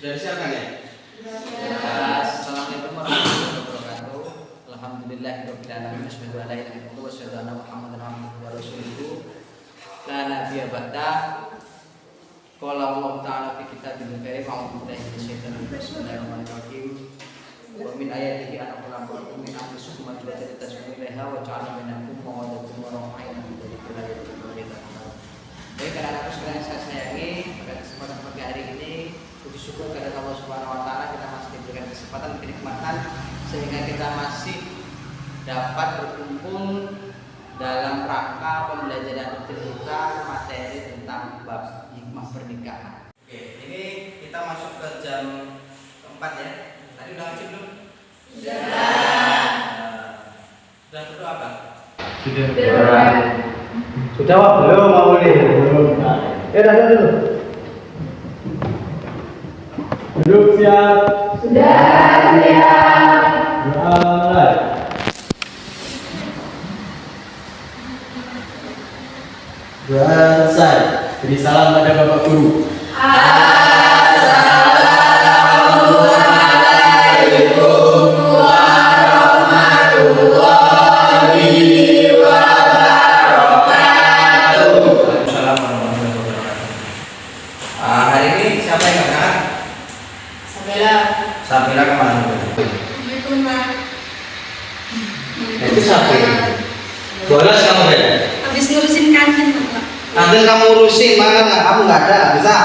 Dari siapa ya? Assalamualaikum warahmatullahi wabarakatuh. Alhamdulillahirabbil alamin. Asyhadu an la ilaha illallah wa asyhadu anna Muhammadan abduhu wa rasuluhu. La nabiyya ba'da. Qala Allah ta'ala fi kitabil karim a'udzu billahi minasyaitonir rajim. Bismillahirrahmanirrahim. Wa min ayatihi an khalaqakum min anfusikum azwajan litaskunu ilaiha wa ja'ala bainakum mawaddatan wa rahmatan wa dzikra lillahi. Baik, anak-anakku sekalian saya sayangi, pada kesempatan pagi hari ini puji syukur kepada Allah Subhanahu wa taala kita masih diberikan kesempatan kenikmatan sehingga kita masih dapat berkumpul dalam rangka pembelajaran kita materi tentang bab hikmah pernikahan. Oke, ini kita masuk ke jam keempat ya. Tadi udah ngaji belum? Sudah berdoa apa? Sudah. Sudah Pak? Belum Pak Uli. Belum. Ya dah dulu. Duduk siap. Sudah siap. Doa mulai. Doa selesai. Beri salam pada Bapak Guru. Assalamualaikum warahmatullahi wabarakatuh. Assalamualaikum warahmatullahi wabarakatuh. Hari ini siapa yang berangkat? Sabila kemana? Itu siapa? Bolos kamu ya? Habis ngurusin kantin, Pak. Nanti kamu urusin, mana nggak kamu nggak ada, bisa?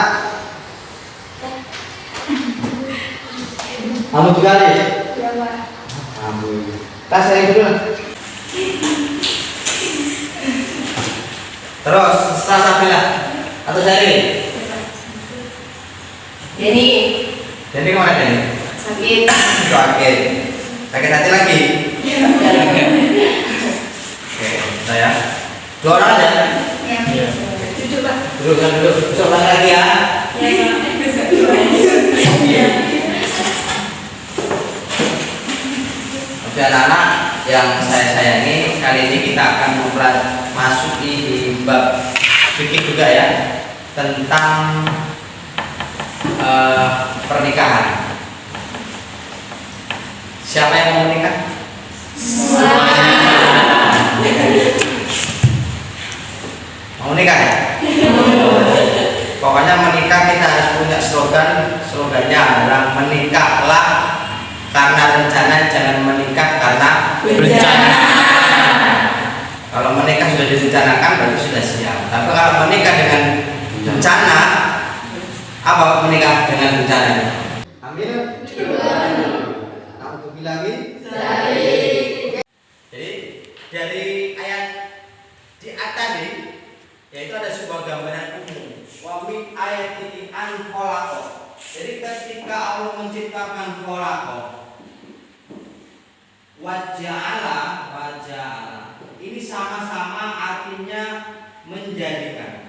Kamu juga nih? Ya, Pak. Kamu. Tas saya dulu. Terus setelah Sabila atau Sari? Jadi kemana Denny? Sakit. Sakit. Sakit hati lagi? Oke, saya. Dua orang aja. Ya. Duduk, Pak. Duduk. Besok lagi ya. Ya, Pak. Oke anak-anak yang saya sayangi, kali ini kita akan memasuki di bab fikih juga ya, tentang pernikahan. Siapa yang mau menikah? Mau menikah ya? Pokoknya menikah kita harus punya slogannya adalah menikahlah karena rencana, jangan menikah karena berencana. Kalau menikah sudah direncanakan berarti sudah siap. Tapi kalau menikah dengan rencana, apa menikah dengan rencana? Ambil. Kamu bilangin. Jadi dari ayat di atas nih, yaitu ada sebuah gambaran umum. Wa min ayatihi an khalaqa. Jadi ketika Allah menciptakan khalaqa, waja'ala ini sama-sama artinya menjadikan.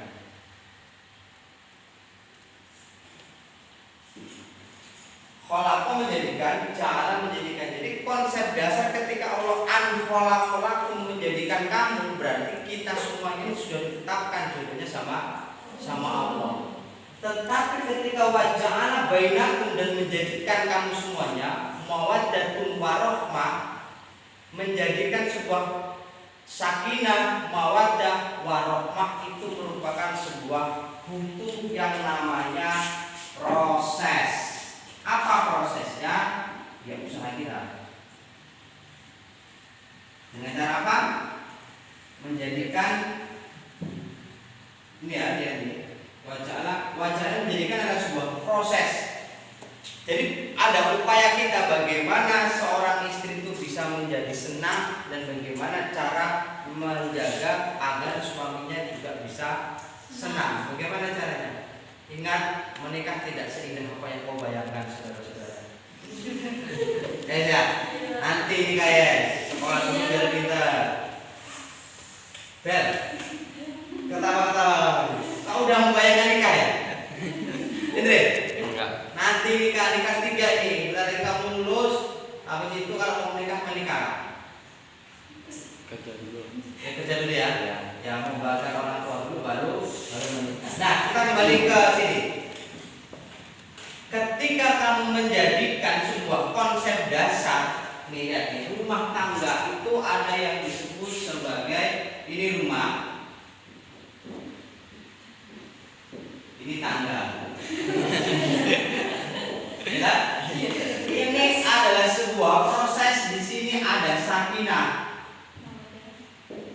Khalaqa menjadikan, ja'ala menjadikan. Jadi konsep dasar ketika Allah an khalaqakum menjadikan kamu, berarti kita semua ini sudah ditetapkan jodohnya sama Allah. Tetapi ketika waja'ala bainakum dan menjadikan kamu semuanya mawaddatun warahmah, menjadikan sebuah sakinah, mawaddah, warahmah, itu merupakan sebuah butuh yang namanya proses. Apa prosesnya? Ya usaha kita. Dengan cara apa? Menjadikan ini ya dia ini wajahnya menjadikan adalah sebuah proses. Jadi ada upaya kita bagaimana seorang istri itu bisa menjadi senang dan bagaimana cara menjaga agar suaminya juga bisa senang. Bagaimana caranya? Ingat, menikah tidak seindah apa yang kau bayangkan, saudara-saudara. Guys ya, nanti nih guys, sekolah dulu biar pintar. Bel, ketawa-ketawa. Kau udah membayangkan nikah ya? Indri? Enggak. Nanti nikah kelas 3 ini, dari kamu lulus, habis itu kalau mau menikah. Kerja dulu. Ya kerja dulu ya. Ya. Ya membahagiakan orang tua dulu baru menikah. Nah, kita kembali ke sini. Ketika kamu menjadikan sebuah konsep dasar, nih lihat nih, rumah tangga itu ada yang disebut sebagai ini rumah, ini tangga. Ya? Ini adalah sebuah proses. Di sini ada sakinah,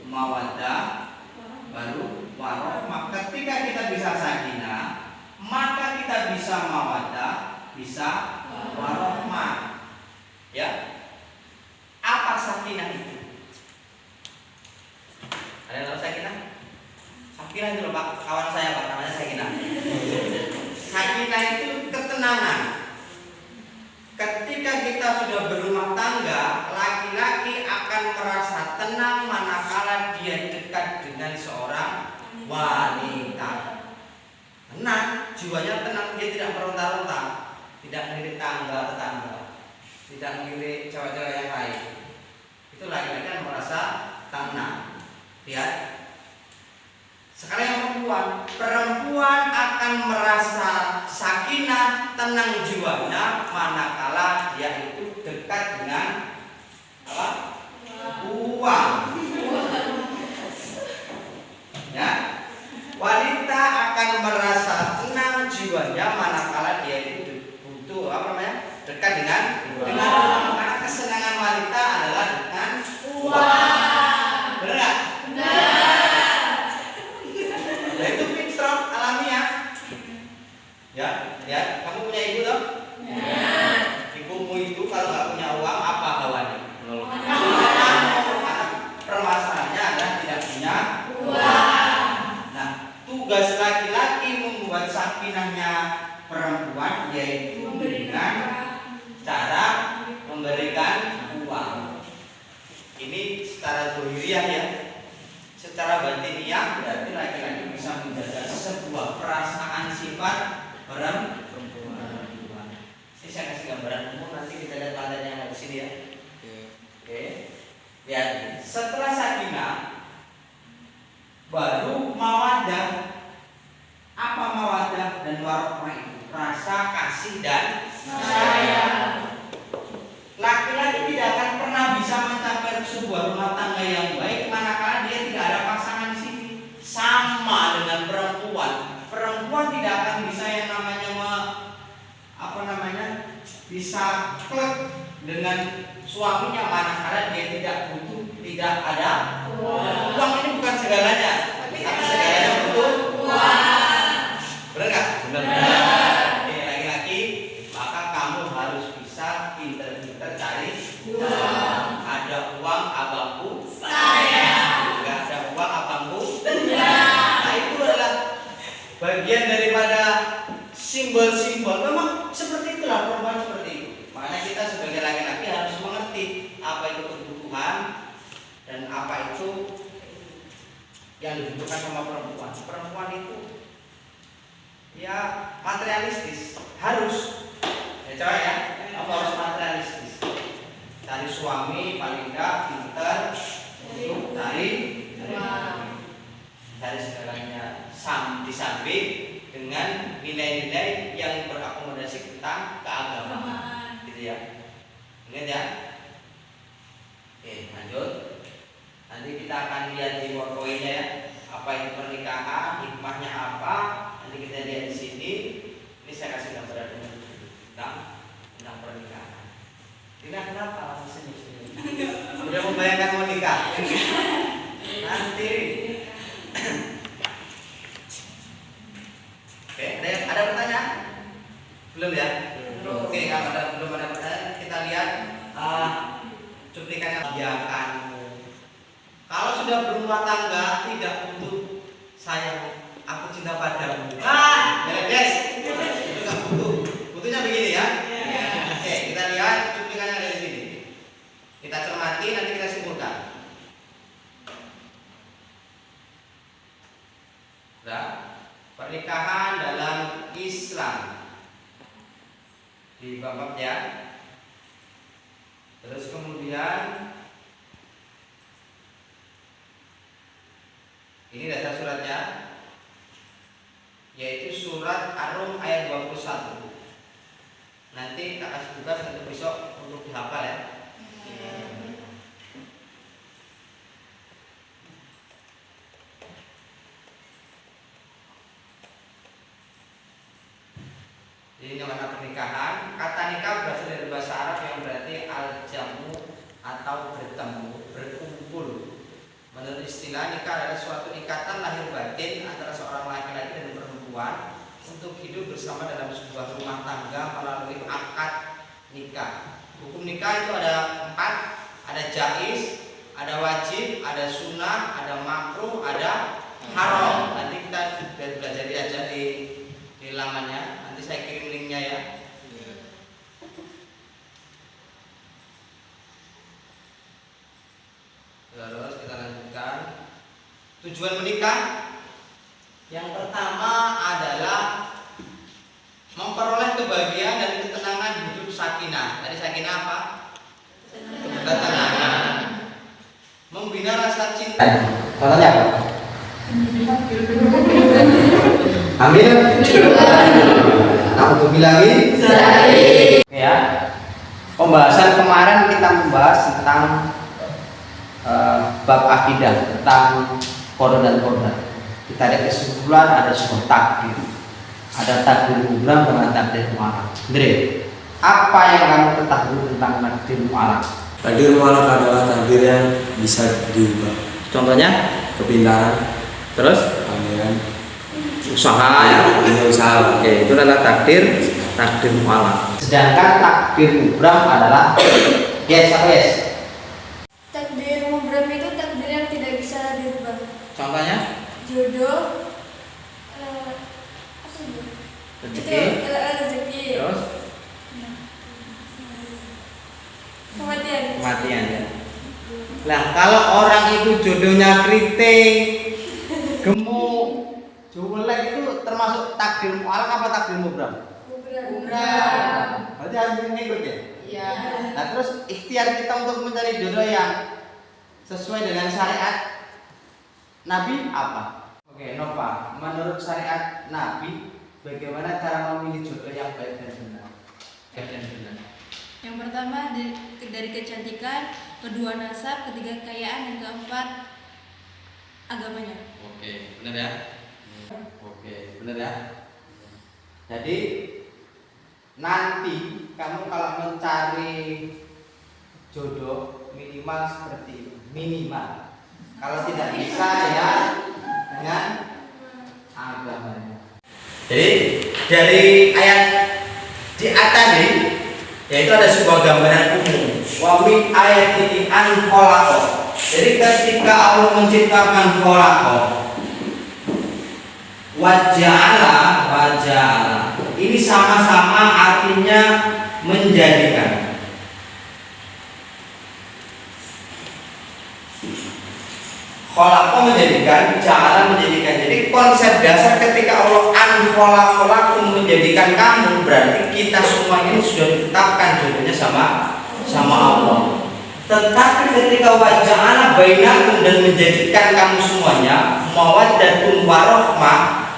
mawaddah, baru warohmah. Ketika kita bisa sakinah, maka kita bisa mawaddah, bisa warohmah. Ya. Apa sakinah itu? Ada yang tahu sakinah? Sakinah itu loh Pak, kawan saya Pak, namanya sakinah. Sakinah itu ketenangan. Ketika kita sudah berumah tangga, laki-laki akan merasa tenang manakala dia dekat dengan seorang wanita. Tenang, jiwanya tenang, dia tidak meronta-ronta, tidak melirik tetangga, tidak melirik cewek-cewek yang lain. Itu laki-laki akan merasa tenang. Lihat. Sekarang yang perempuan akan merasa sakinah, tenang jiwanya manakala dia itu dekat dengan apa? Uang. Ya. Wanita akan merasa tenang jiwanya manakala dia itu butuh apa namanya? Dekat dengan uang. Karena kesenangan wanita adalah dengan uang. Benar nggak? Nah, itu fitrah alamiah. Ya, ya, kamu punya ibu toh? Ya. Ibumu itu kalau nggak punya uang apa hawanya? Permasalahannya adalah tidak punya uang. Nah, tugas laki-laki membuat sakinahnya perempuan yaitu dengan cara memberikan uang. Ini secara zahiriah ya. Secara batiniah berarti laki-laki bisa menjaga sebuah perasaan sifat perempuan. Ini saya kasih gambaran umum, nanti kita lihat lantainya yang di sini ya. Oke. Lihat. Setelah sakinah baru mawaddah. Apa mawaddah dan warohmah itu? Rasa kasih dan sayang. Laki-laki tidak akan pernah bisa mencapai sebuah rumah tangga yang baik manakala dia tidak ada pasangan di sini. Sama dengan perempuan. Perempuan tidak akan bisa yang namanya bisa klik dengan suaminya manakala dia tidak butuh, tidak ada uang. Uang ini bukan segalanya, tapi segalanya butuh uang. Benar nggak? Benar. Laki-laki, maka kamu harus bisa pinter-pinter cari uang. Ada uang abangku, saya. Nggak ada uang abangku, nah itu adalah bagian daripada simbol-simbol. Memang seperti itulah perempuan seperti itu. Makanya kita sebagai laki-laki harus mengerti apa itu kebutuhan dan apa itu yang dibutuhkan sama perempuan. Perempuan itu ya materialistis, harus ya cewek ya, apa harus materialistis. Cari suami paling enggak pintar untuk cari segalanya disamping dengan nilai-nilai yang berakomodasi tentang keagamaan, gitu ya. Ingat ya. Oke, lanjut. Nanti kita akan lihat di poin-poinnya ya. Apa itu pernikahan, hikmahnya apa? Nanti kita lihat di sini. Ini saya kasih gambaran dulu tentang pernikahan. Tina kenapa langsung senyum-senyum? Udah membayangkan mau nikah? Nanti. Oke, ada pertanyaan? Belum ya? Belum. Oke, kalau belum ada pertanyaan, kita lihat cuplikannya. Biarkanmu. Kalau sudah berumah tangga tidak butuh sayang, aku cinta padamu. Guys, itu nggak butuh. Butuhnya begini ya. Oke, kita lihat. dalam Islam. Di bab ya. Terus kemudian ini dasar suratnya, yaitu surat Ar-Rum ayat 21. Nanti tak kasih tugas untuk besok untuk dihafal ya. Ini namanya pernikahan. Kata nikah berasal dari bahasa Arab yang berarti al-jamu atau bertemu, berkumpul. Menurut istilah, nikah adalah suatu ikatan lahir batin antara seorang laki-laki dan perempuan untuk hidup bersama dalam sebuah rumah tangga melalui akad nikah. Hukum nikah itu ada 4, ada jaiz, ada wajib, ada sunnah, ada makruh, ada haram. Nanti kita belajar aja di lamannya. Nanti saya kirim linknya ya. Terus kita lanjutkan. Tujuan menikah yang pertama adalah memperoleh kebahagiaan dan ketenangan hidup sakinah. Tadi sakinah apa? Ketenangan. Membina rasa cinta. Contohnya apa? Ambil. Aku tuh bilangin. Ya. Pembahasan kemarin kita membahas tentang bab akidah, tentang qada dan qadar. Kita ada kesimpulan, ada sebuah takdir. Ada takdir mutlak dengan takdir mu'allaq. Andre, apa yang kamu ketahui tentang takdir mu'allaq? Takdir mu'allaq adalah takdir yang bisa diubah. Contohnya? Kepintaran, Terus? kehamilan, Usaha ya. ini usaha. Oke, itu adalah takdir mu'allaq. Sedangkan takdir mubram adalah yes atau yes? Takdir mubram itu takdir yang tidak bisa dirubah. Contohnya? Jodoh, apa itu? Rezeki. Rezeki. Terus? Kematian ya. Lah kalau orang itu jodohnya keriting, gemuk, jelek itu termasuk takdir mu'allaq apa takdir mubram? Mubram. Berarti harus ngikut ya? Iya. Nah terus ikhtiar kita untuk mencari jodoh yang sesuai dengan syariat Nabi apa? Oke, Nova, menurut syariat Nabi bagaimana cara memilih jodoh yang baik dan benar? Baik dan benar. Yang pertama dari kecantikan, kedua nasab, ketiga kekayaan, yang keempat agamanya. Oke, benar ya? Oke, benar ya? Jadi nanti kamu kalau mencari jodoh minimal seperti itu, minimal. Kalau tidak bisa ya dengan agamanya. Jadi dari ayat di atas ini, yaitu ada sebuah gambaran umum. Wa min ayatihi an khalaqa. Jadi ketika Allah menciptakan khalaqa, waja'ala, ini sama-sama artinya menjadikan. Khalaqa menjadikan, ja'ala menjadikan. Jadi konsep dasar ketika Allah an khalaqakum menjadikan kamu, berarti kita semua ini sudah ditetapkan jodohnya sama Allah. Tetapi ketika waja'ala bainakum dan menjadikan kamu semuanya mawaddatun warahmah,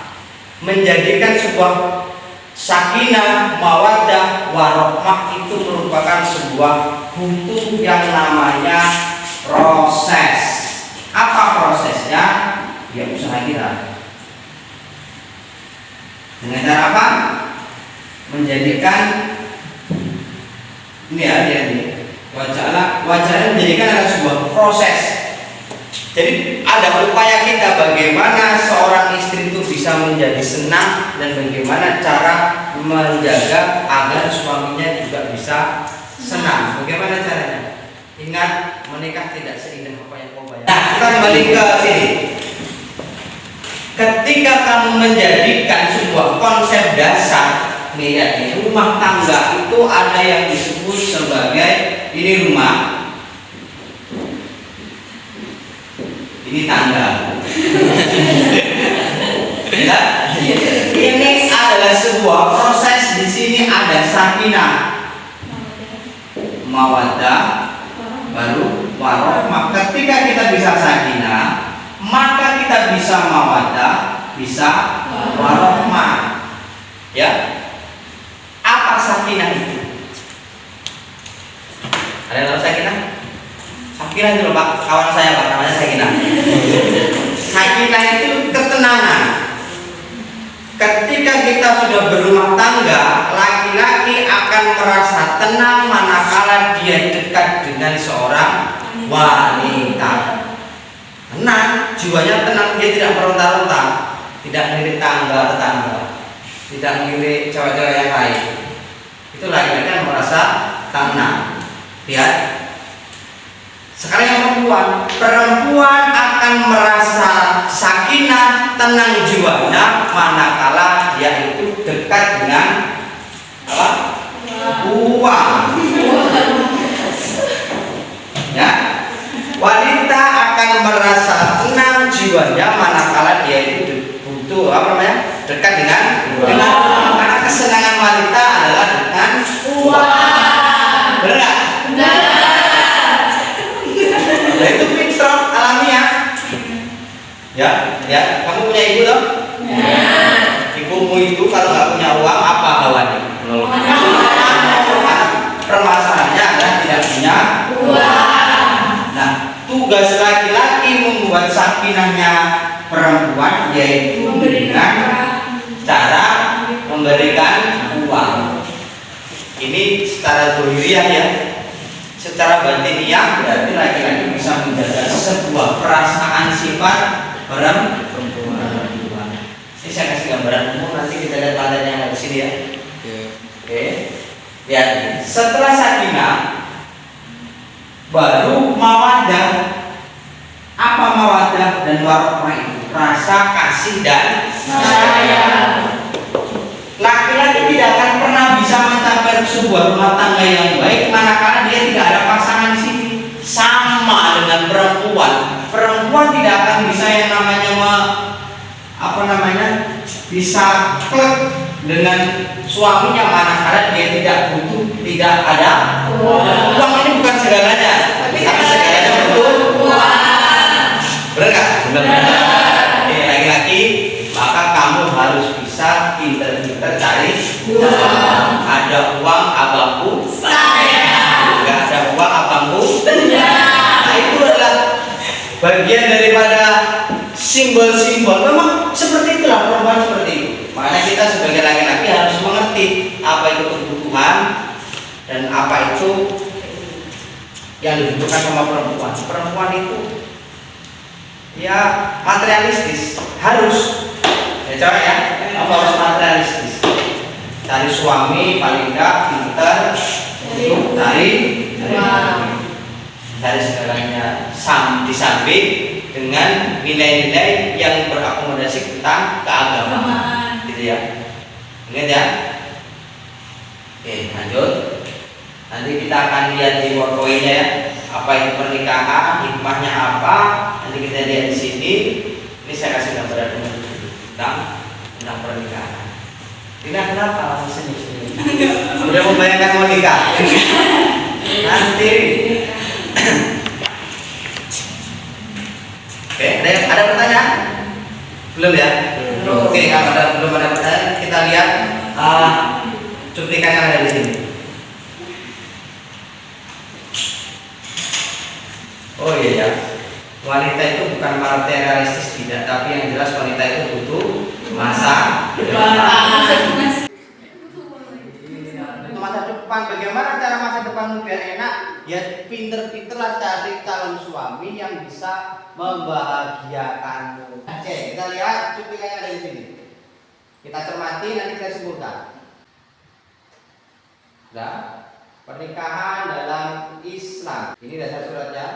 menjadikan sebuah sakinah, mawaddah, warahmah, itu merupakan sebuah hukum yang namanya proses. Apa prosesnya? Ya usaha kita. Dengan cara apa? Menjadikan ini ya, dia ini wajah menjadikan adalah sebuah proses. Jadi ada upaya kita bagaimana seorang istri itu bisa menjadi senang dan bagaimana cara menjaga agar suaminya juga bisa senang. Bagaimana caranya? Ingat, menikah tidak seindah apa yang kau bayar. Nah, kita kembali ke sini. Ketika kamu menjadikan sebuah konsep dasar, nih ya, di rumah tangga itu ada yang disebut sebagai ini rumah, ini tangga. Ya, ini sakinah, mawaddah, baru warohmah. Ketika kita bisa sakinah, maka kita bisa mawaddah, bisa warohmah. Ya, apa sakinah itu? Ada yang tahu sakinah? Sakinah itu loh Pak, kawan saya Pak, namanya sakinah. Sakinah itu ketenangan. Ketika kita sudah berumah tangga, laki-laki akan merasa tenang manakala dia dekat dengan seorang wanita. Tenang, jiwanya tenang, dia tidak meronta-ronta, tidak melirik tetangga, tidak melirik cewek-cewek yang lain. Itu laki-laki akan merasa tenang. Lihat. Sekarang yang perempuan akan merasa sakinah, tenang jiwanya manakala dia itu dekat dengan apa? Uang. Ya, wanita akan merasa tenang jiwanya manakala dia itu butuh apa namanya? Dekat dengan uang. Karena kesenangan wanita adalah dengan uang. Benar? Nah, itu fitrah alamiah. Ya, kamu punya ibu toh? Ya. Ibumu itu kalau nggak punya uang apa hawanya? Permasalahannya adalah tidak punya uang. Nah, tugas laki-laki membuat sakinahnya perempuan yaitu dengan cara memberikan uang. Ini secara zahiriah ya. Secara batiniah berarti laki-laki bisa menjaga sebuah perasaan sifat perempuan. Ini saya kasih gambaran umum, nanti kita lihat tandanya yang di sini ya. Oke. Lihat. Setelah sakinah baru mawaddah. Apa mawaddah dan warohmah itu? Rasa kasih dan sayang. Laki-laki tidak akan pernah bisa mencapai sebuah rumah tangga yang baik manakala dia tidak ada pasangan di sini. Sama dengan perempuan. Perempuan tidak akan bisa yang namanya bisa klik dengan suaminya manakala dia tidak ada uang. Uang ini bukan segalanya, tapi segalanya butuh uang. Benar nggak? Benar. Laki-laki, maka kamu harus bisa pinter-pinter cari uang. Ada uang abangku saya, nggak ada uang abangku tidak. Nah, itu adalah bagian daripada simbol-simbol. Memang seperti itulah perempuan, seperti itu. Makanya kita sebagai laki-laki harus mengerti apa itu kebutuhan dan apa itu yang dibutuhkan sama perempuan. Perempuan itu ya materialistis, harus ya cewek ya, apa harus materialistis. Cari suami paling enggak pintar untuk cari segalanya di samping dengan nilai-nilai yang berakomodasi tentang keagamaan, gitu ya. Ingat ya. Oke, lanjut. Nanti kita akan lihat di poin-poinnya ya. Apa itu pernikahan, hikmahnya apa? Nanti kita lihat di sini. Ini saya kasih gambaran dulu tentang pernikahan. Tidak kenapa langsung senyum. Udah membayangkan mau nikah. Nanti. Oke, ada pertanyaan? Belum ya? Oke, kalau belum ada pertanyaan, kita lihat cuplikan yang ada di sini. Oh iya ya, wanita itu bukan materialistis tidak, tapi yang jelas wanita itu butuh masa depan. Untuk masa depan, bagaimana cara masa depan biar enak? Ya pinter-pinterlah cari calon suami yang bisa membahagiakanmu. Oke, kita lihat cuplikan yang ada di sini. Kita cermati, nanti kita simpulkan. Nah, pernikahan dalam Islam. Ini dasar suratnya,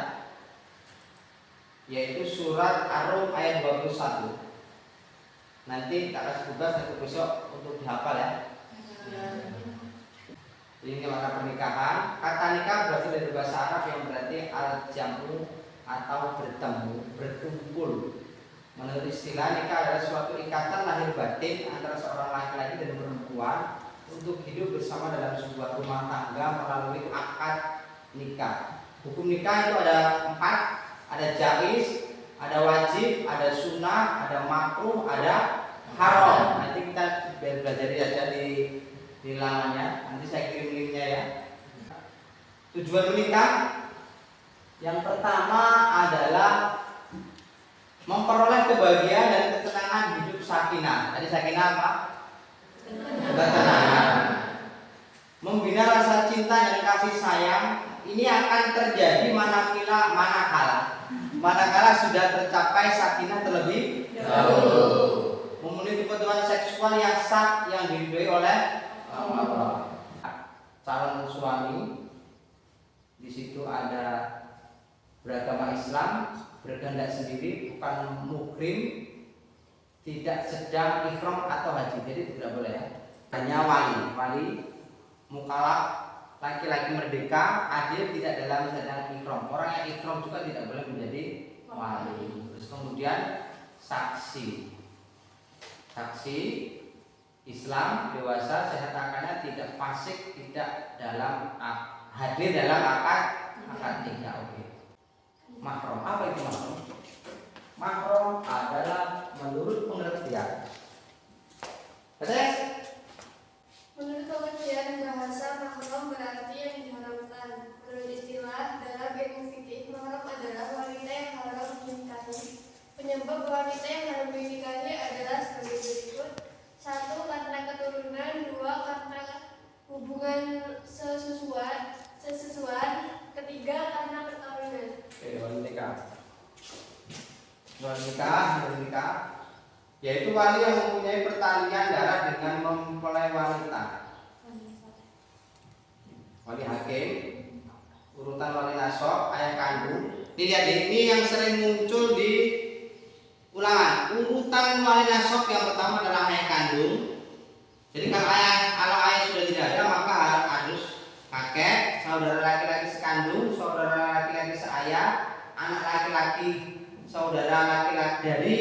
yaitu surat Ar-Rum ayat 21. Nanti tak kasih tugas nanti besok untuk dihafal ya. Ini makna pernikahan. Kata nikah berasal dari bahasa Arab yang berarti al-jamu atau bertemu, berkumpul. Menurut istilah, nikah adalah suatu ikatan lahir batin antara seorang laki-laki dan perempuan untuk hidup bersama dalam sebuah rumah tangga melalui akad nikah. Hukum nikah itu ada 4, ada jaiz, ada wajib, ada sunnah, ada makruh, ada haram. Nanti kita belajar aja di lamannya. Nanti saya kirim linknya ya. Tujuan menikah yang pertama adalah memperoleh kebahagiaan dan ketenangan hidup sakinah. Tadi sakinah apa? Ketenangan. Membina rasa cinta dan kasih sayang ini akan terjadi manakala sudah tercapai sakinah terlebih dahulu. Memenuhi kebutuhan seksual yang sah yang diridhoi oleh Allah. Calon suami di situ ada beragama Islam, berkehendak sendiri, bukan muhrim, tidak sedang ihram atau haji, jadi tidak boleh ya. Hanya wali mukallaf, laki-laki merdeka, adil, tidak dalam sedang ihram. Orang yang ihram juga tidak boleh menjadi wali. Terus kemudian saksi Islam dewasa, sehat akalnya, tidak fasik, tidak dalam hadir dalam akad nikah. Oke. Mahram, apa itu mahram? Mahram adalah menurut pengertian. Terus Menurut pengertian bahasa, mahram berarti yang diharamkan. Menurut istilah dalam ilmu fikih, mahram adalah wanita yang haram dinikahi. Penyebab wanita yang haram dinikahi adalah sebagai berikut: 1. Karena keturunan. 2. Karena hubungan sesusuan. 3. Karena perkawinan. Oke, wali nikah yaitu wali yang mempunyai pertalian darah dengan mempelai wanita. Wali hakim, urutan wali nasab, ayah kandung. Lihat ini yang sering muncul di ulangan. Urutan wali nasab yang pertama adalah ayah kandung. Jadi kalau ayah sudah tidak ada, maka harus kakek, saudara laki-laki sekandung, saudara laki-laki seayah, anak laki-laki, saudara laki-laki dari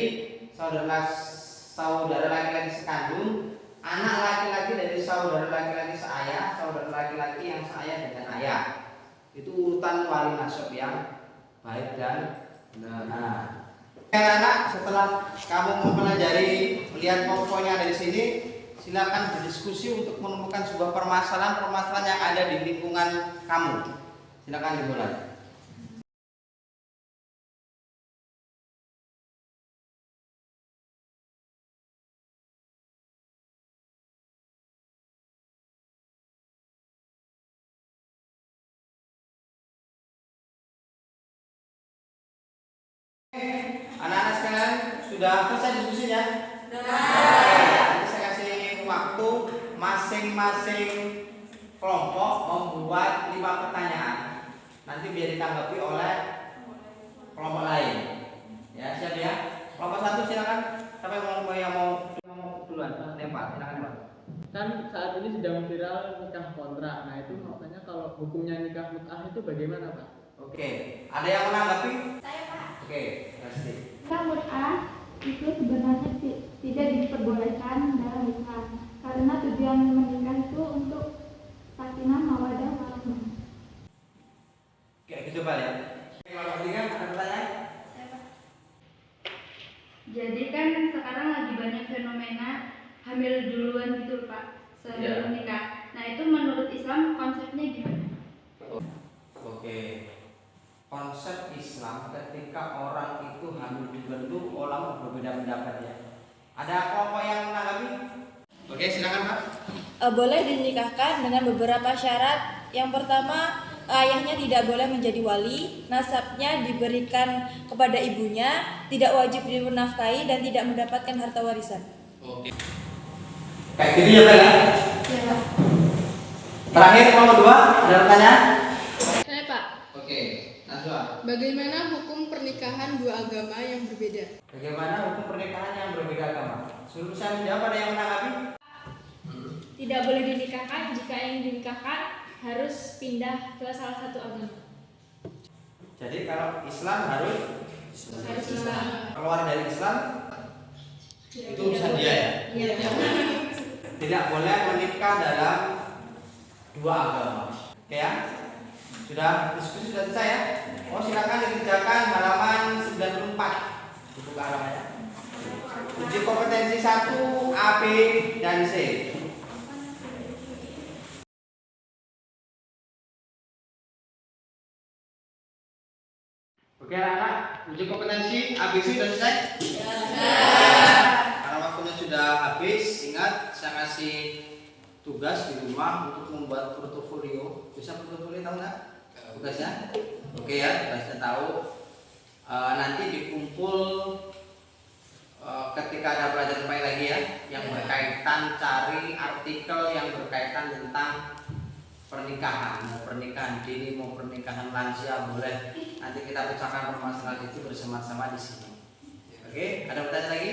saudara laki-laki sekandung, anak laki-laki dari saudara laki-laki seayah, saudara laki-laki yang seayah dengan ayah. Itu urutan wali nasab yang baik dan benar. Anak-anak, setelah kamu mempelajari, melihat pokoknya dari sini, silakan berdiskusi untuk menemukan sebuah permasalahan yang ada di lingkungan kamu. Silakan dimulai. Anak-anak sekalian sudah selesai diskusinya? Nanti saya kasih waktu masing-masing kelompok membuat 5 pertanyaan. Nanti biar ditanggapi oleh kelompok lain. Ya, siap ya? Kelompok 1 silakan. Siapa yang mau duluan? Lempar, silakan lempar. Kan saat ini sedang viral nikah kontrak. Nah itu makanya kalau hukumnya nikah mut'ah itu bagaimana Pak? Oke, ada yang menanggapi? Saya, Pak. Oke, pasti. Nikah mut'ah itu sebenarnya tidak diperbolehkan dalam Islam karena tujuan menikah itu untuk sakinah mawaddah warahmah. Kayak gitu Pak ya. Kalau ketiga ada pertanyaan? Jadi kan sekarang lagi banyak fenomena hamil duluan gitu Pak sebelum nikah. Nah itu menurut Islam konsepnya gimana? Oke. Konsep Islam ketika orang itu hamil duluan itu ulama berbeda pendapat ya. Ada kelompok yang menanggapi? Oke, silakan Pak. Boleh dinikahkan dengan beberapa syarat. Yang pertama, ayahnya tidak boleh menjadi wali, nasabnya diberikan kepada ibunya, tidak wajib dinafkahi dan tidak mendapatkan harta warisan. Oke. Kayak gitu ya Pak ya? Ya. Terakhir kelompok 2, ada pertanyaan? Saya Pak, Oke, Najwa. bagaimana hukum pernikahan dua agama yang berbeda? Bagaimana hukum pernikahan yang berbeda agama? Sebelum saya menjawab, ada yang menanggapi? Tidak boleh dinikahkan jika yang dinikahkan harus pindah ke salah satu agama. Jadi kalau Islam harus Islam. keluar dari Islam itu urusan dia ya. Iya. tidak boleh menikah dalam dua agama. Oke ya? Sudah diskusi sudah selesai ya? Oh silakan dikerjakan halaman 94. Buka halamannya. Uji kompetensi 1 A, B, dan C. Oke anak-anak, uji kompetensi ABC sudah selesai? Karena waktunya sudah habis, ingat saya kasih tugas di rumah untuk membuat portofolio. Bisa portofolio tahu nggak? Tugasnya? Oke ya, tugasnya tahu. Nanti dikumpul ketika ada pelajaran lain lagi ya, yang berkaitan cari artikel yang berkaitan tentang pernikahan, mau pernikahan dini, mau pernikahan lansia boleh. Nanti kita pecahkan permasalahan itu bersama-sama di sini. Oke, ada pertanyaan lagi?